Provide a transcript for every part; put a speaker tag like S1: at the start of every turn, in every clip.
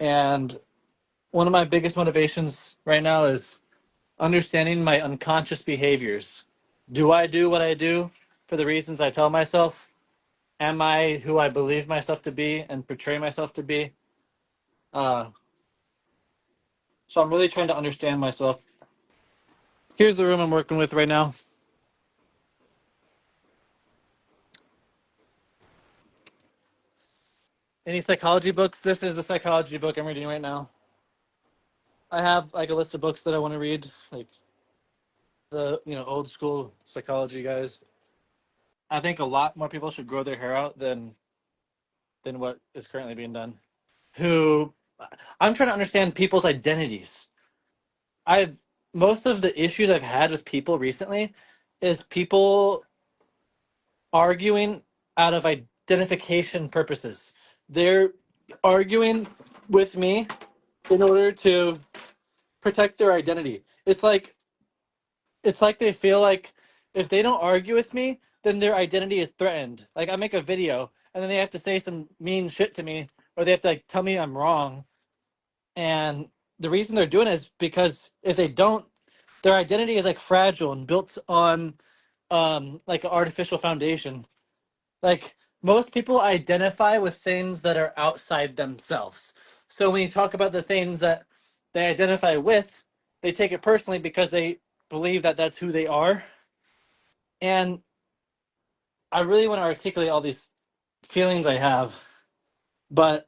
S1: And one of my biggest motivations right now is understanding my unconscious behaviors. Do I do what I do for the reasons I tell myself? Am I who I believe myself to be and portray myself to be? Uh, so I'm really trying to understand myself. Here's the room I'm working with right now. Any psychology books? This is the psychology book I'm reading right now. I have like a list of books that I want to read, like the old school psychology guys. I think a lot more people should grow their hair out than what is currently being done. Who I'm trying to understand people's identities. I've Most of the issues I've had with people recently is people arguing out of identification purposes. They're arguing with me in order to protect their identity. It's like they feel like if they don't argue with me, then their identity is threatened. Like I make a video and then they have to say some mean shit to me or they have to like tell me I'm wrong. And the reason they're doing it is because if they don't, their identity is like fragile and built on like an artificial foundation. Like most people identify with things that are outside themselves. So when you talk about the things that they identify with, they take it personally because they believe that that's who they are. And I really want to articulate all these feelings I have, but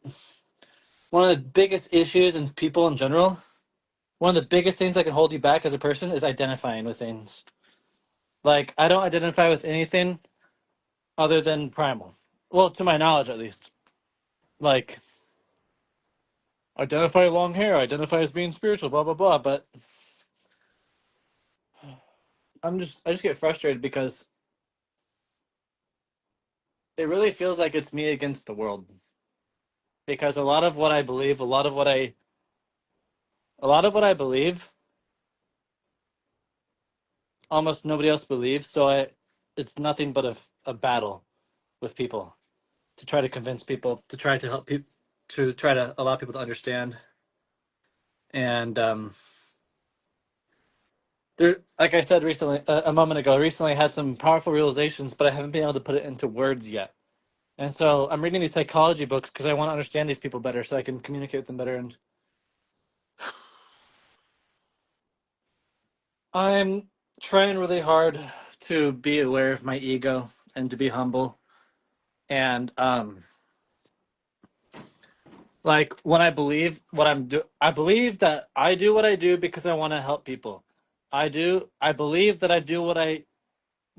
S1: one of the biggest issues in people in general, one of the biggest things that can hold you back as a person is identifying with things. Like I don't identify with anything other than primal. Well, to my knowledge at least. Like identify long hair, identify as being spiritual, blah blah blah, but I just get frustrated because it really feels like it's me against the world. Because a lot of what I believe almost nobody else believes, so it's nothing but a battle with people to try to convince people, to try to help people, to try to allow people to understand. And there, like I said recently, a moment ago, recently I had some powerful realizations, but I haven't been able to put it into words yet. And so I'm reading these psychology books because I want to understand these people better, so I can communicate with them better. And I'm trying really hard to be aware of my ego and to be humble. And like when I believe what I believe that I do what I do because I want to help people. I believe that I do what I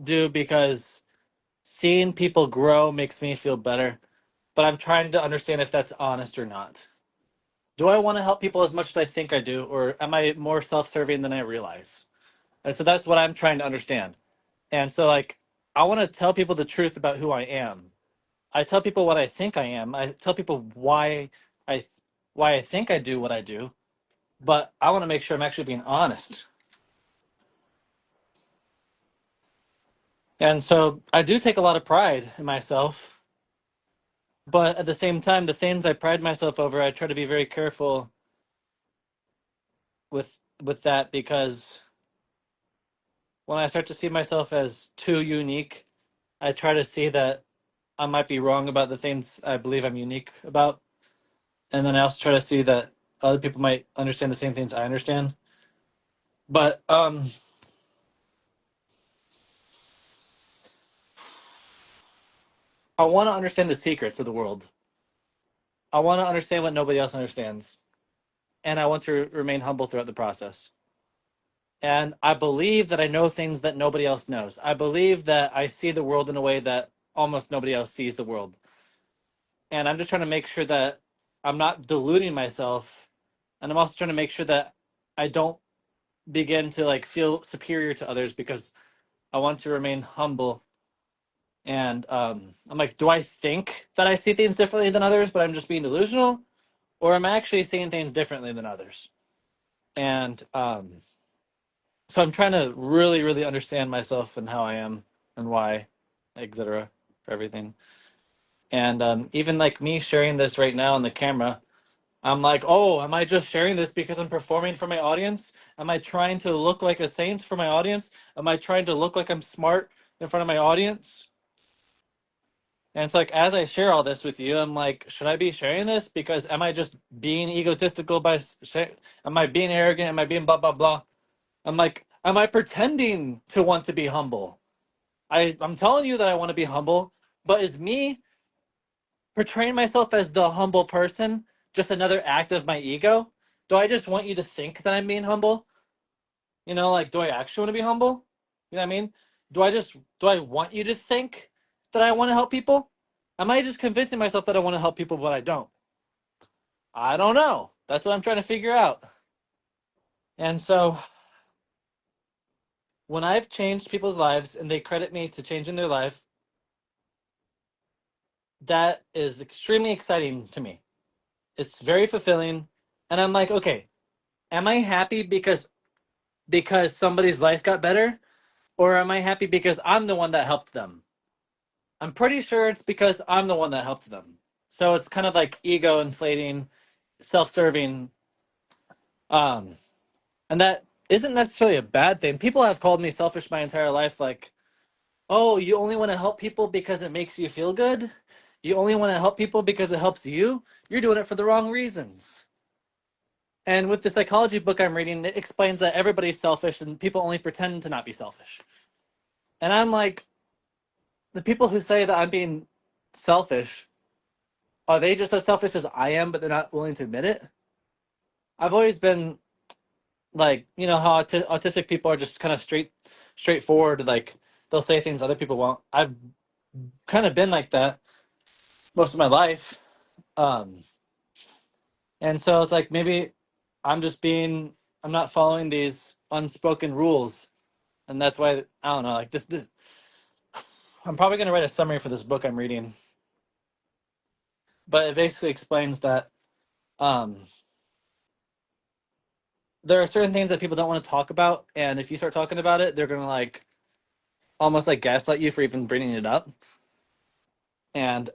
S1: do because seeing people grow makes me feel better. But I'm trying to understand if that's honest or not. Do I want to help people as much as I think I do, or am I more self-serving than I realize? And so that's what I'm trying to understand. And so like I want to tell people the truth about who I am. I tell people what I think I am. I tell people I why I think I do what I do, but I want to make sure I'm actually being honest. And so I do take a lot of pride in myself, but at the same time the things I pride myself over, I try to be very careful with that because when I start to see myself as too unique, I try to see that I might be wrong about the things I believe I'm unique about. And then I also try to see that other people might understand the same things I understand. But I want to understand the secrets of the world. I want to understand what nobody else understands. And I want to remain humble throughout the process. And I believe that I know things that nobody else knows. I believe that I see the world in a way that almost nobody else sees the world. And I'm just trying to make sure that I'm not deluding myself. And I'm also trying to make sure that I don't begin to like feel superior to others because I want to remain humble. And I'm like, do I think that I see things differently than others, but I'm just being delusional? Or am I actually seeing things differently than others? And so I'm trying to really, really understand myself and how I am and why, etc. for everything. And even like me sharing this right now on the camera, I'm like, oh, am I just sharing this because I'm performing for my audience? Am I trying to look like a saint for my audience? Am I trying to look like I'm smart in front of my audience? And it's like, as I share all this with you, I'm like, should I be sharing this? Because am I just being egotistical am I being arrogant? Am I being blah, blah, blah? I'm like, am I pretending to want to be humble? I'm telling you that I want to be humble, but is me portraying myself as the humble person just another act of my ego? Do I just want you to think that I'm being humble? You know, like, do I actually want to be humble? You know what I mean? Do I want you to think that I want to help people? Am I just convincing myself that I want to help people, but I don't? I don't know. That's what I'm trying to figure out. And so when I've changed people's lives and they credit me to changing their life, that is extremely exciting to me. It's very fulfilling. And I'm like, okay, am I happy because somebody's life got better? Or am I happy because I'm the one that helped them? I'm pretty sure it's because I'm the one that helped them. So it's kind of like ego inflating, self-serving, um, and that isn't necessarily a bad thing. People have called me selfish my entire life, like, oh, you only want to help people because it makes you feel good? You only want to help people because it helps you? You're doing it for the wrong reasons. And with the psychology book I'm reading, it explains that everybody's selfish and people only pretend to not be selfish. And I'm like, the people who say that I'm being selfish, are they just as selfish as I am, but they're not willing to admit it? I've always been like, you know how autistic people are just kind of straightforward, like they'll say things other people won't. I've kind of been like that most of my life. Um, and so it's like maybe I'm just being, I'm not following these unspoken rules. And that's why, I don't know, like this I'm probably going to write a summary for this book I'm reading. But it basically explains that um, there are certain things that people don't want to talk about, and if you start talking about it, they're gonna like almost like gaslight you for even bringing it up. And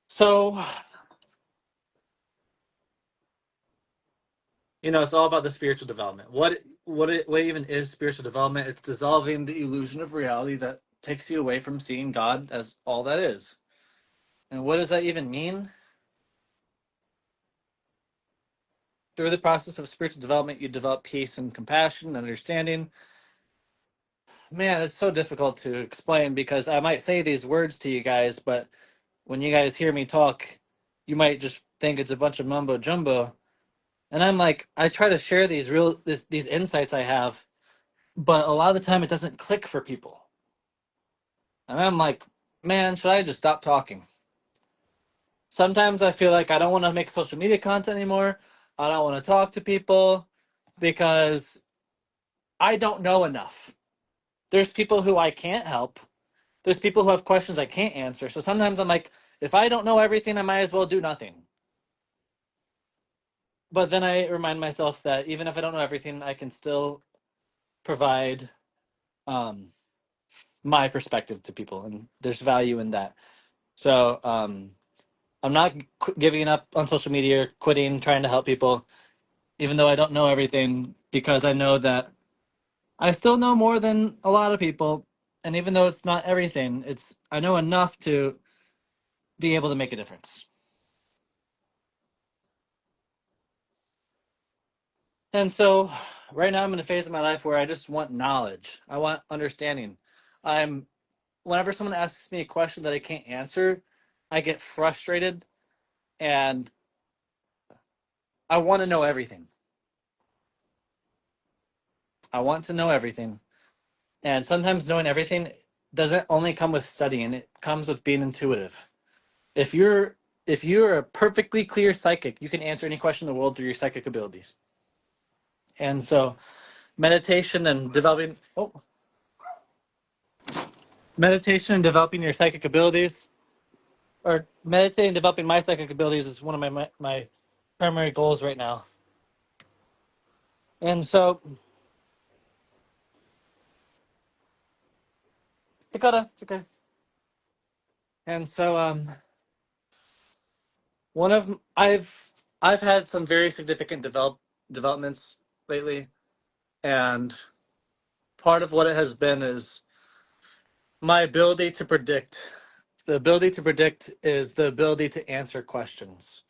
S1: so you know, it's all about the spiritual development. What even is spiritual development? It's dissolving the illusion of reality that takes you away from seeing God as all that is. And what does that even mean? Through the process of spiritual development, you develop peace and compassion and understanding. Man, it's so difficult to explain because I might say these words to you guys, but when you guys hear me talk, you might just think it's a bunch of mumbo jumbo. And I'm like, I try to share these insights I have, but a lot of the time it doesn't click for people. And I'm like, man, should I just stop talking? Sometimes I feel like I don't want to make social media content anymore. I don't want to talk to people because I don't know enough. There's people who I can't help. There's people who have questions I can't answer. So sometimes I'm like, if I don't know everything, I might as well do nothing. But then I remind myself that even if I don't know everything, I can still provide um, my perspective to people, and there's value in that. So I'm not giving up on social media, or quitting, trying to help people, even though I don't know everything, because I know that I still know more than a lot of people, and even though it's not everything, it's I know enough to be able to make a difference. And so right now I'm in a phase of my life where I just want knowledge. I want understanding. I'm Whenever someone asks me a question that I can't answer, I get frustrated and I want to know everything. I want to know everything. And sometimes knowing everything doesn't only come with studying, it comes with being intuitive. If you're if you're a perfectly clear psychic, you can answer any question in the world through your psychic abilities. And so meditation and developing meditation and developing your psychic abilities, or meditating and developing my psychic abilities, is one of my primary goals right now. And so Dakota, it's okay. And so one of I've had some very significant developments lately, and part of what it has been is my ability to predict. The ability to predict is the ability to answer questions.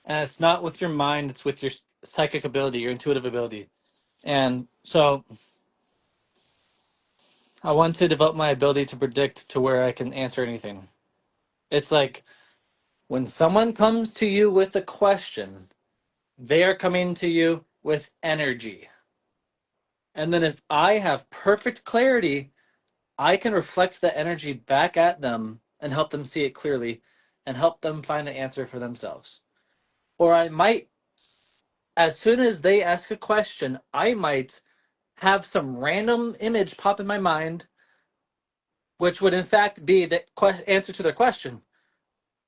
S1: And it's not with your mind, it's with your psychic ability, your intuitive ability. And so I want to develop my ability to predict to where I can answer anything. It's like when someone comes to you with a question, they are coming to you with energy. And then if I have perfect clarity, I can reflect the energy back at them and help them see it clearly and help them find the answer for themselves. Or I might, as soon as they ask a question, I might have some random image pop in my mind, which would in fact be the answer to their question.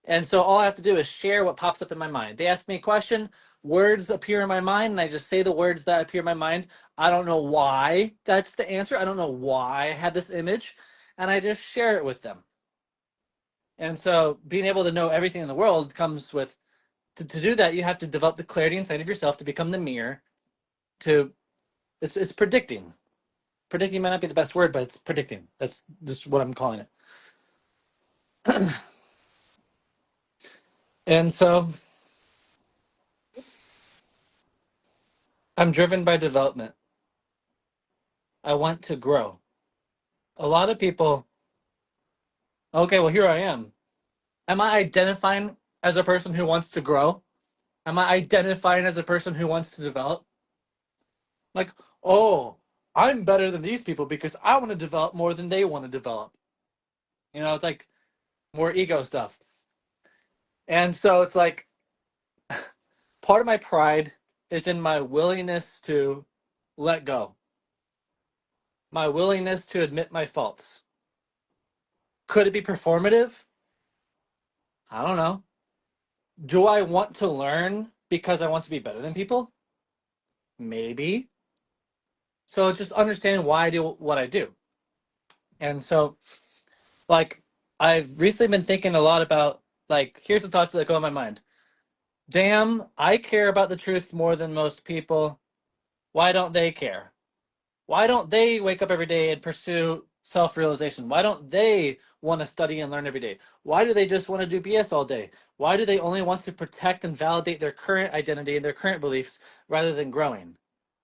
S1: And so all I have to do is share what pops up in my mind. They ask me a question, words appear in my mind, and I just say the words that appear in my mind. I don't know why that's the answer. I don't know why I had this image, and I just share it with them. And so being able to know everything in the world comes with, to do that, you have to develop the clarity inside of yourself to become the mirror to, it's predicting. Predicting might not be the best word, but it's predicting. That's just what I'm calling it. And so I'm driven by development. I want to grow. A lot of people, okay, well, here I am. Am I identifying as a person who wants to grow? Am I identifying as a person who wants to develop? Like, oh, I'm better than these people because I want to develop more than they want to develop. You know, it's like more ego stuff. And so it's like part of my pride is in my willingness to let go, my willingness to admit my faults. Could it be performative? I don't know. Do I want to learn because I want to be better than people? Maybe. So just understand why I do what I do. And so, like, I've recently been thinking a lot about, like, here's the thoughts that go in my mind. Damn, I care about the truth more than most people. Why don't they care? Why don't they wake up every day and pursue self-realization? Why don't they want to study and learn every day? Why do they just want to do BS all day? Why do they only want to protect and validate their current identity and their current beliefs rather than growing?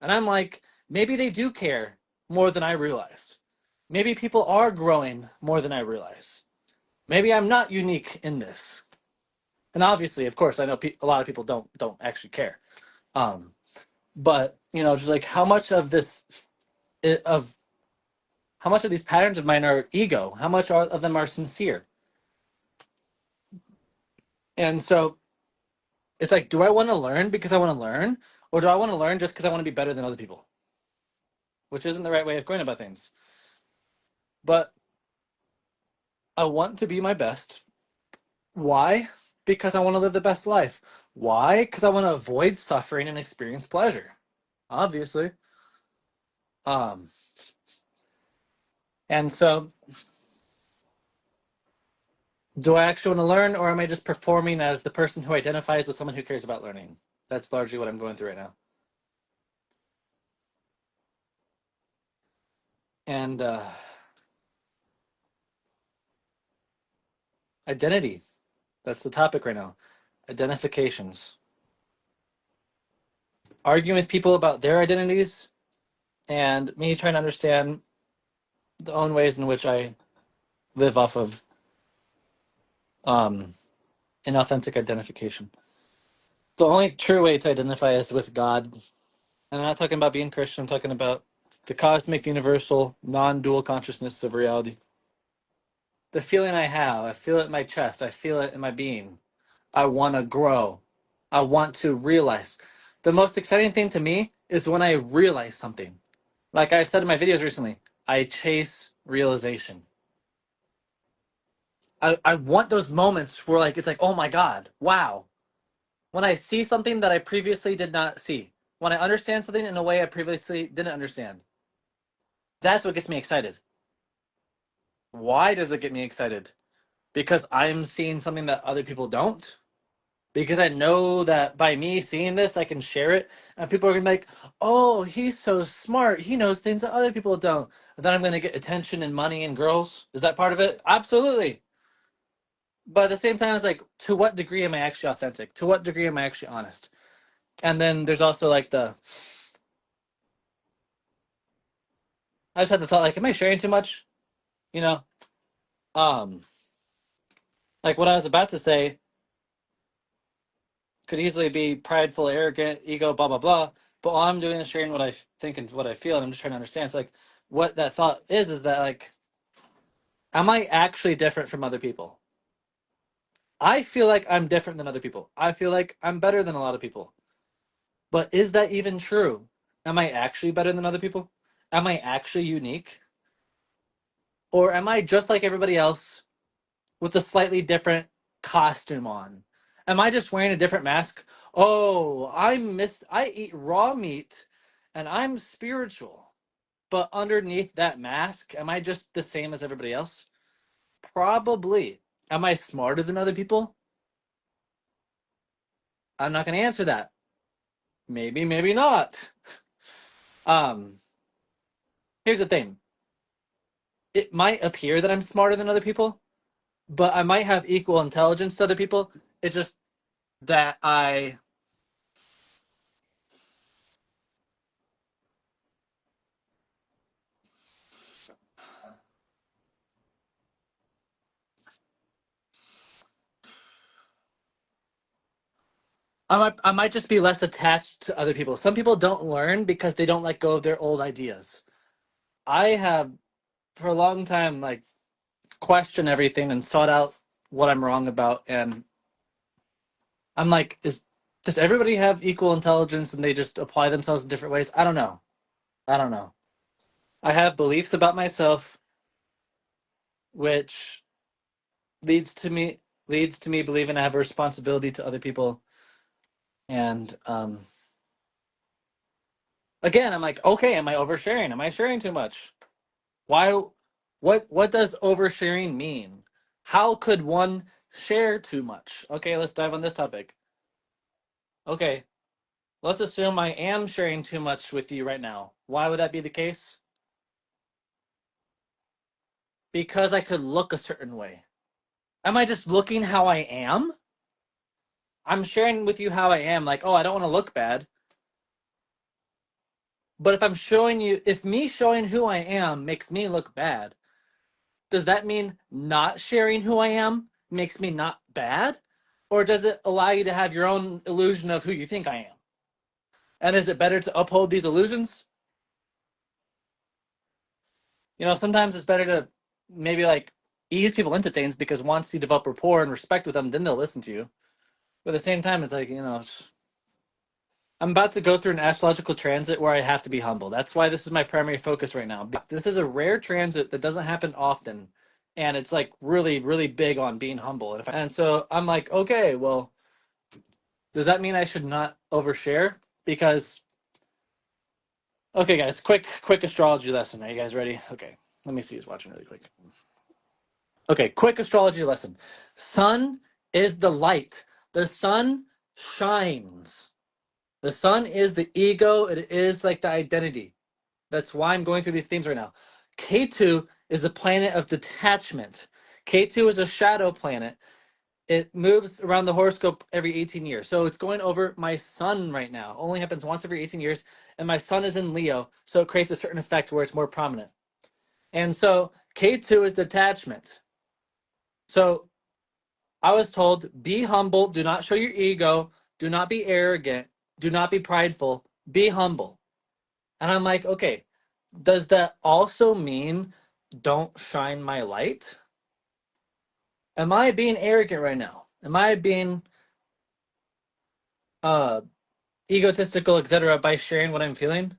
S1: And I'm like, maybe they do care more than I realize. Maybe people are growing more than I realize. Maybe I'm not unique in this. And obviously, of course, I know a lot of people don't actually care. Um, but you know, just like how much of this of how much of these patterns of mine are ego? How much of them are sincere? And so it's like, do I want to learn because I want to learn? Or do I want to learn just because I want to be better than other people? Which isn't the right way of going about things. But I want to be my best. Why? Because I want to live the best life. Why? Because I want to avoid suffering and experience pleasure. Obviously. Um, and so do I actually want to learn, or am I just performing as the person who identifies with someone who cares about learning? That's largely what I'm going through right now. And identity. That's the topic right now. Identifications. Arguing with people about their identities and me trying to understand the own ways in which I live off of um, an authentic identification. The only true way to identify is with God. And I'm not talking about being Christian, I'm talking about the cosmic, universal, non dual consciousness of reality. The feeling I feel it in my chest, I feel it in my being. I want to grow. I want to realize. The most exciting thing to me is when I realize something. Like I said in my videos recently, I chase realization. I want those moments where like it's like, oh my God, wow. When I see something that I previously did not see. When I understand something in a way I previously didn't understand. That's what gets me excited. Why does it get me excited? Because I'm seeing something that other people don't? because I know that by me seeing this, I can share it, and people are gonna be like, "Oh, he's so smart. He knows things that other people don't." And then I'm gonna get attention and money and girls. Is that part of it? Absolutely. But at the same time, it's like, to what degree am I actually authentic? To what degree am I actually honest? And then there's also like I just had the thought, like, am I sharing too much? You know, um, like what I was about to say could easily be prideful, arrogant, ego, blah blah blah. But all I'm doing is sharing what I think and what I feel, and I'm just trying to understand. So like, what that thought is that like, am I actually different from other people? I feel like I'm different than other people. I feel like I'm better than a lot of people. But is that even true? Am I actually better than other people? Am I actually unique? Or am I just like everybody else with a slightly different costume on? Am I just wearing a different mask? Oh, I eat raw meat and I'm spiritual. But underneath that mask, am I just the same as everybody else? Probably. Am I smarter than other people? I'm not going to answer that. Maybe, maybe not. Um, Here's the thing. It might appear that I'm smarter than other people, but I might have equal intelligence to other people. It's just that I might just be less attached to other people. Some people don't learn because they don't let go of their old ideas. I have for a long time like questioned everything and sought out what I'm wrong about, and I'm like, is does everybody have equal intelligence and they just apply themselves in different ways? I don't know. I don't know. I have beliefs about myself which leads to me leads to me believing I have a responsibility to other people. And again, I'm like, okay, am I oversharing? Am I sharing too much? Why? What does oversharing mean? How could one share too much? Okay, let's dive on this topic. Okay, let's assume I am sharing too much with you right now. Why would that be the case? Because I could look a certain way. Am I just looking how I am? I'm sharing with you how I am, like, oh, I don't want to look bad. But if I'm showing you, if me showing who I am makes me look bad, does that mean not sharing who I am makes me not bad? Or does it allow you to have your own illusion of who you think I am? And is it better to uphold these illusions? Sometimes it's better to maybe like ease people into things because once you develop rapport and respect with them, then they'll listen to you. But at the same time, it's like, I'm about to go through an astrological transit where I have to be humble. That's why this is my primary focus right now. This is a rare transit that doesn't happen often. And it's like really, really big on being humble. And so I'm like, okay, well, does that mean I should not overshare? Because, okay, guys, quick astrology lesson. Are you guys ready? Okay, let me see who's watching really quick. Okay, quick astrology lesson. Sun is the light. The sun shines. The sun is the ego. It is like the identity. That's why I'm going through these themes right now. K2 is the planet of detachment. K2 is a shadow planet. It moves around the horoscope every 18 years. So it's going over my sun right now. Only happens once every 18 years. And my sun is in Leo. So it creates a certain effect where it's more prominent. And so K2 is detachment. So I was told, be humble. Do not show your ego. Do not be arrogant. Do not be prideful. Be humble. And I'm like, okay, does that also mean don't shine my light? Am I being arrogant right now? Am I being uh egotistical, etc., by sharing what I'm feeling?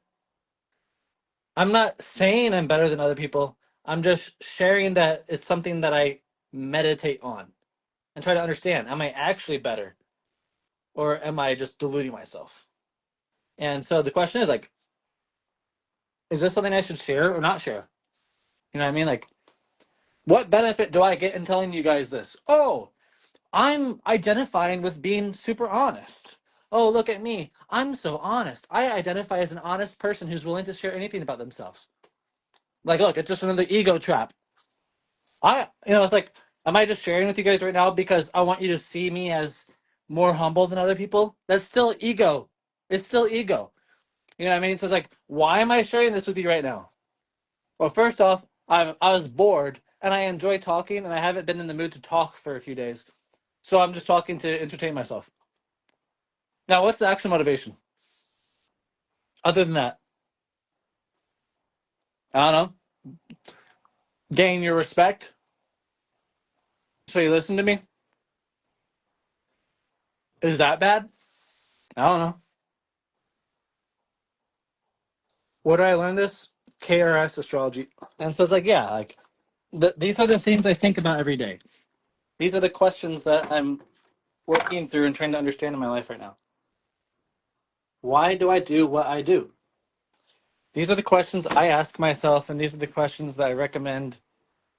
S1: I'm not saying I'm better than other people. I'm just sharing that it's something that I meditate on and try to understand. Am I actually better? Or am I just deluding myself? And so the question is like, is this something I should share or not share? You know what I mean? Like, what benefit do I get in telling you guys this? Oh, I'm identifying with being super honest. Oh, look at me. I'm so honest. I identify as an honest person who's willing to share anything about themselves. Like, look, it's just another ego trap. It's like, am I just sharing with you guys right now because I want you to see me as more humble than other people? That's still ego. It's still ego. You know what I mean? So it's like, why am I sharing this with you right now? Well, first off, I was bored and I enjoy talking and I haven't been in the mood to talk for a few days. So I'm just talking to entertain myself. Now, what's the actual motivation? Other than that, I don't know. Gain your respect. So you listen to me. Is that bad? I don't know. Where did I learn this? KRS astrology. And so it's like, yeah, like these are the things I think about every day. These are the questions that I'm working through and trying to understand in my life right now. Why do I do what I do? These are the questions I ask myself, and these are the questions that I recommend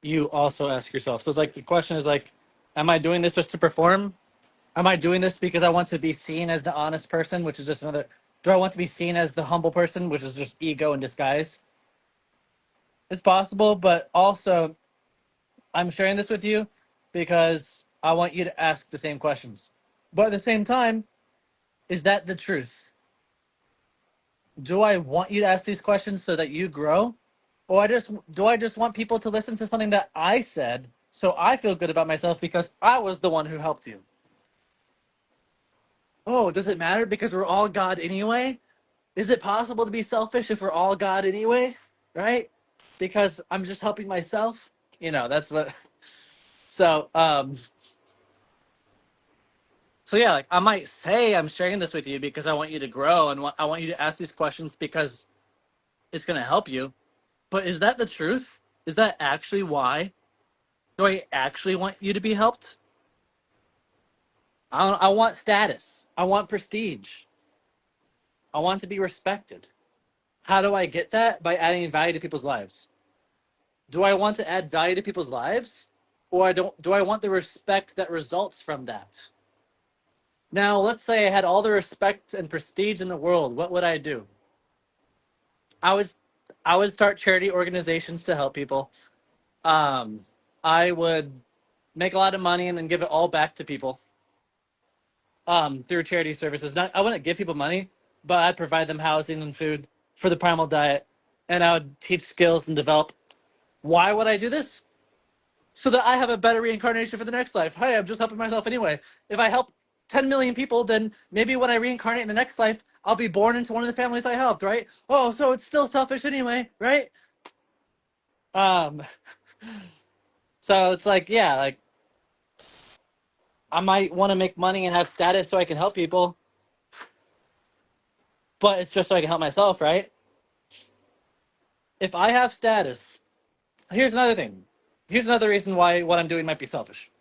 S1: you also ask yourself. So it's like the question is like, am I doing this just to perform? Am I doing this because I want to be seen as the honest person, which is just another? Do I want to be seen as the humble person, which is just ego in disguise? It's possible, but also I'm sharing this with you because I want you to ask the same questions. But at the same time, is that the truth? Do I want you to ask these questions so that you grow? Or I just want people to listen to something that I said so I feel good about myself because I was the one who helped you? Oh, does it matter because we're all God anyway? Is it possible to be selfish if we're all God anyway? Right? Because I'm just helping myself. That's what. So, so yeah, like I might say I'm sharing this with you because I want you to grow and I want you to ask these questions because it's going to help you. But is that the truth? Is that actually why? Do I actually want you to be helped? I want status. I want prestige. I want to be respected. How do I get that? By adding value to people's lives. Do I want to add value to people's lives? Or do I want the respect that results from that? Now, let's say I had all the respect and prestige in the world. What would I do? I was I would start charity organizations to help people. Um, I would make a lot of money and then give it all back to people through charity services. Not I wouldn't give people money, but I'd provide them housing and food for the primal diet, and I would teach skills and develop. Why would I do this? So that I have a better reincarnation for the next life. Hey, I'm just helping myself anyway. If I help 10 million people, then maybe when I reincarnate in the next life, I'll be born into one of the families I helped, right? Oh, so it's still selfish anyway, right? Um, so it's like, yeah, like I might want to make money and have status so I can help people, but it's just so I can help myself, right? If I have status, here's another thing. Here's another reason why what I'm doing might be selfish.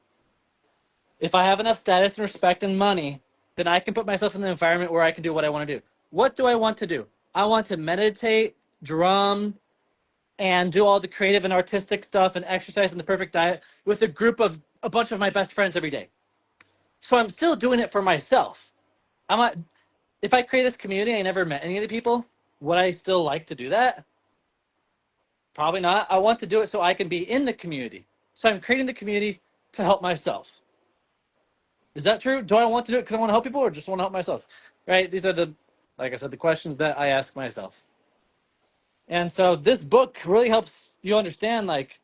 S1: If I have enough status and respect and money, then I can put myself in an environment where I can do what I want to do. What do I want to do? I want to meditate, drum, and do all the creative and artistic stuff and exercise and the perfect diet with a group of a bunch of my best friends every day. So I'm still doing it for myself. I'm not, if I create this community, I never met any of the people, would I still like to do that? Probably not. I want to do it so I can be in the community. So I'm creating the community to help myself. Is that true? Do I want to do it because I want to help people or just want to help myself? Right? These are like I said, the questions that I ask myself. And so this book really helps you understand like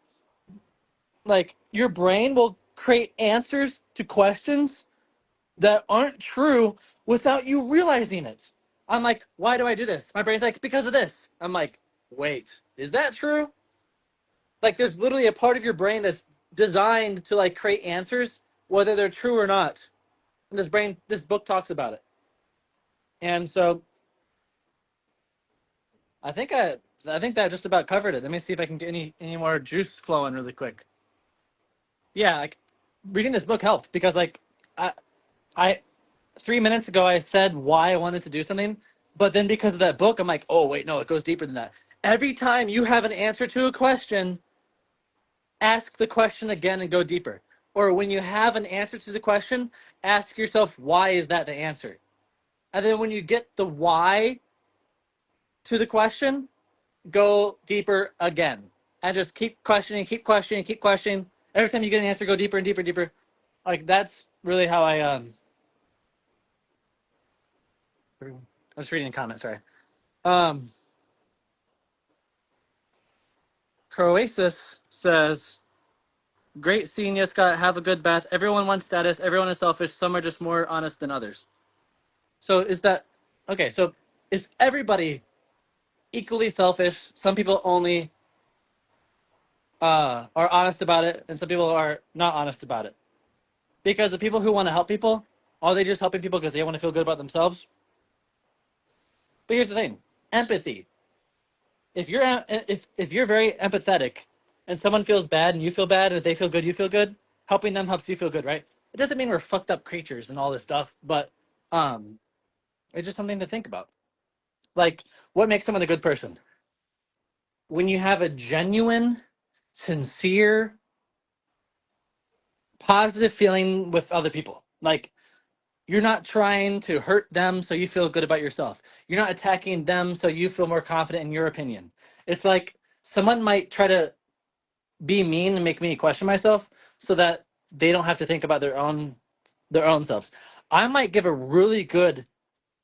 S1: your brain will create answers to questions that aren't true without you realizing it. I'm like, why do I do this? My brain's like, because of this. I'm like, wait, is that true? Like there's literally a part of your brain that's designed to like create answers, whether they're true or not. And this book talks about it. And so I think that just about covered it. Let me see if I can get any more juice flowing really quick. Yeah, like reading this book helped because like I I 3 minutes ago I said why I wanted to do something, but then because of that book I'm like, oh wait, no, it goes deeper than that. Every time you have an answer to a question, ask the question again and go deeper. or when you have an answer to the question, ask yourself, why is that the answer? And then when you get the why to the question, go deeper again. And just keep questioning, keep questioning, keep questioning. Every time you get an answer, go deeper and deeper and deeper. Like, that's really how I was reading a comment, sorry. Um Croasis says, great seeing you, Scott. Have a good bath. Everyone wants status. Everyone is selfish. Some are just more honest than others. So is that okay? So is everybody equally selfish? Some people only are honest about it, and some people are not honest about it. Because the people who want to help people, are they just helping people because they want to feel good about themselves? But here's the thing: empathy. If you're very empathetic, and someone feels bad and you feel bad, and if they feel good, you feel good. Helping them helps you feel good, right? It doesn't mean we're fucked up creatures and all this stuff, but um, it's just something to think about. Like, what makes someone a good person? When you have a genuine, sincere, positive feeling with other people. Like, you're not trying to hurt them so you feel good about yourself. You're not attacking them so you feel more confident in your opinion. It's like someone might try to be mean and make me question myself so that they don't have to think about their own selves. I might give a really good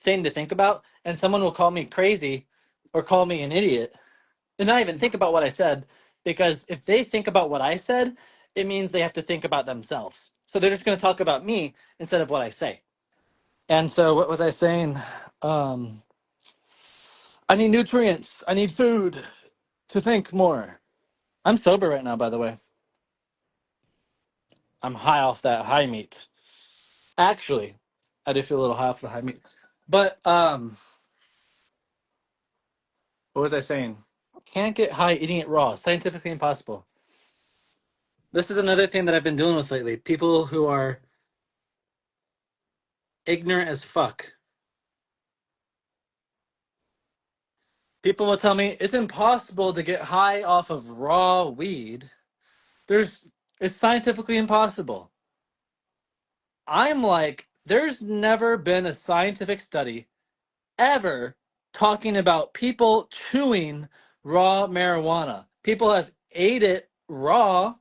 S1: thing to think about and someone will call me crazy or call me an idiot and not even think about what I said, because if they think about what I said, it means they have to think about themselves. So they're just going to talk about me instead of what I say. And so what was I saying? Um, I need nutrients. I need food to think more. I'm sober right now, by the way. I'm high off that high meat. Actually, I do feel a little high off the high meat. But what was I saying? Can't get high eating it raw. Scientifically impossible. This is another thing that I've been dealing with lately. People who are ignorant as fuck. People will tell me it's impossible to get high off of raw weed. It's scientifically impossible. I'm like, there's never been a scientific study ever talking about people chewing raw marijuana. People have ate it raw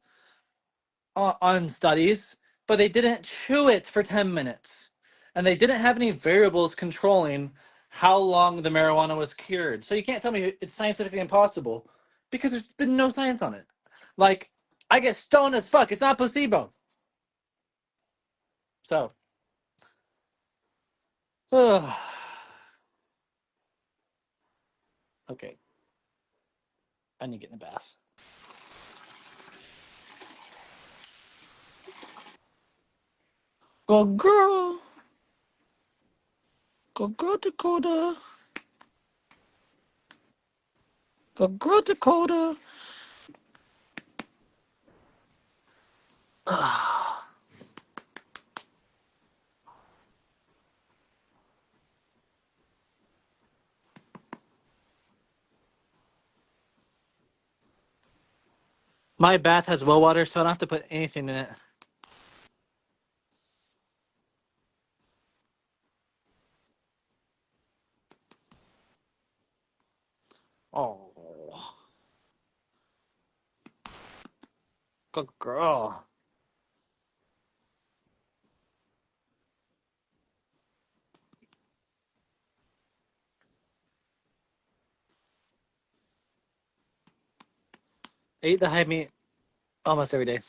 S1: on studies, but they didn't chew it for 10 minutes. And they didn't have any variables controlling how long the marijuana was cured. So you can't tell me it's scientifically impossible because there's been no science on it. Like, I get stoned as fuck. It's not placebo. So, okay. I need to get in the bath. Go girl. Go girl, Dakota. Go girl, Dakota. My bath has well water, so I don't have to put anything in it. Oh, good girl. I eat the high meat almost every day.